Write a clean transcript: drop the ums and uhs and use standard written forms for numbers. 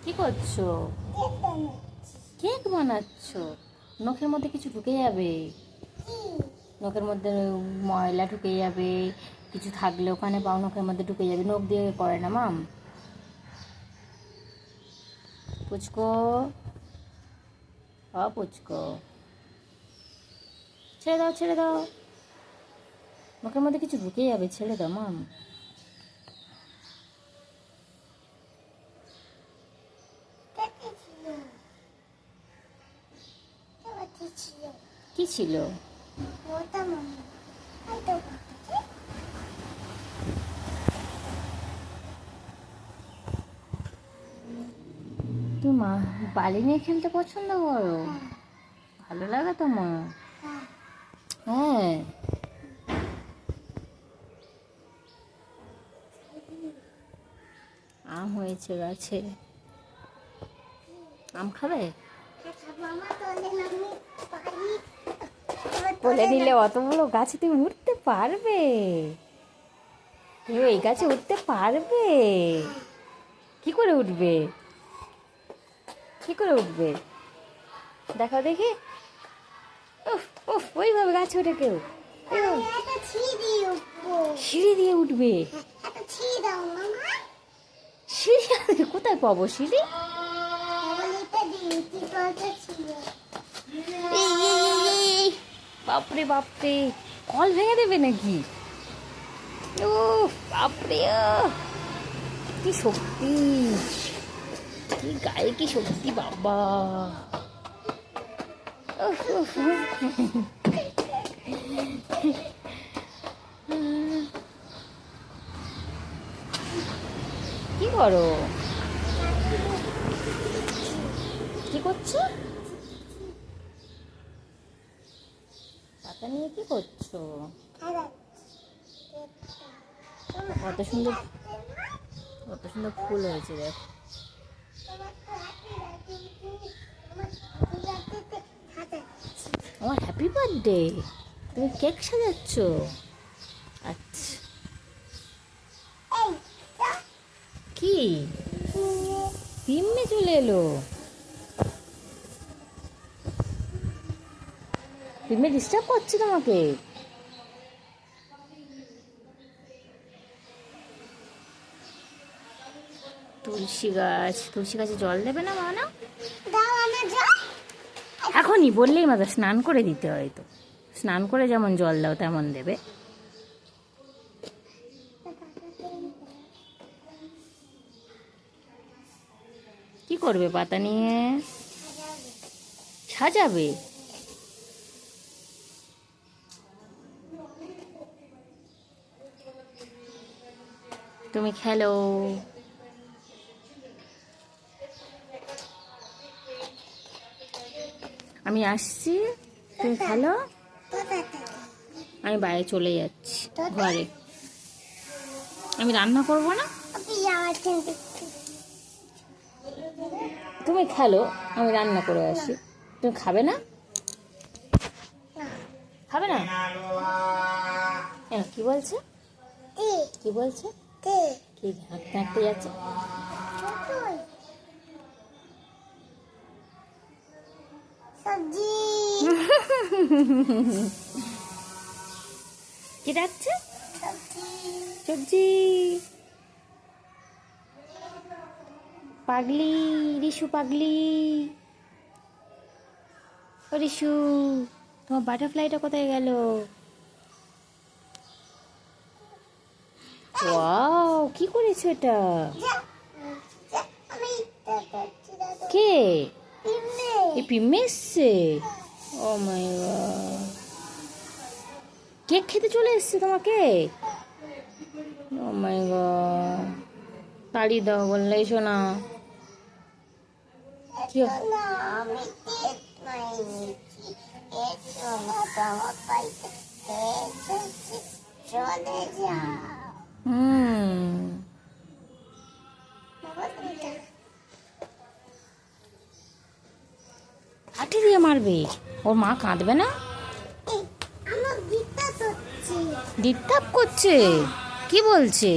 কি করছো? কেক বানাচ্ছো? নখের মধ্যে কিছু ঢুকে যাবে। নখের মধ্যে ময়লা ঢুকে যাবে, কিছু থাকলে ওখানে পাও নখের মধ্যে ঢুকে যাবে। নখ দিয়ে করে না মাম? পুচকো, পুচকো, ছেড়ে দাও, ছেড়ে দাও। নখের মধ্যে কিছু ঢুকে যাবে, ছেড়ে দাও মাম। কি ছিল? তুমি বালি নিয়ে খেলতে পছন্দ করো? ভালো লাগে তোমার? হ্যাঁ। আম হয়েছে গাছে, আম খাবে? বলে নিলে অতগুলো গাছে তুমি উঠতে পারবে? তুমি এই গাছে উঠতে পারবে? কি করে উঠবে? কি করে উঠবে দেখাও দেখি। উফ উফ, ওইভাবে গাছে ওঠে কেউ? সিঁড়ি দিয়ে উঠবে? সিঁড়ি কোথায় পাবো সিঁড়ি? বাপরে বাপরে, কল ভেঙে দেবে নাকি? ও বাপরে, কি শক্তি, কি গায়ে কি শক্তি বাবা। কি করো? কি করছো? পাতা নিয়ে কি করছো? কত সুন্দর, কত সুন্দর ফুল হয়েছে দেখ। আমার হ্যাপি বার্থডে, তুমি কেক সাজাচ্ছ? আচ্ছা, কি পিম্মে চলে এলো? পিম্মে ডিস্টার্ব করছে তোমাকে? তুলসী গাছ, তুলসী গাছে জল দেবে না মা? না এখনই বললেই মাথা স্নান করে দিতে হয় তো। স্নান করে যেমন জল দাও তেমন দেবে। কি করবে পাতা নিয়ে? সাজাবে? তুমি খেলো, আমি আসছি, তুমি খেলো। আমি বাইরে চলে যাচ্ছি ঘরে, আমি রান্না করবো না। তুমি খেলো, আমি রান্না করে আসি। তুমি খাবে না? খাবে না? কি বলছে? কি বলছে? কি হাঁটতে হাঁটতে যাচ্ছে? কি ডাকছে? সবজি। পাগলি, রিশু পাগলি। ও রিশু, তোমার বাটারফ্লাইটা কোথায় গেল? ওয়াও, কি করেছো এটা? কে? এই পিম্মে এসছে? ও মাই গড, কেক খেতে চলে এসছে তোমাকে? ও মাই গড, তাড়ি দাও বললে এসো না। কি লাঠি দিয়ে মারবে? ওর মা কাঁদবে না? ডিস্টার্ব করছে? কি বলছে?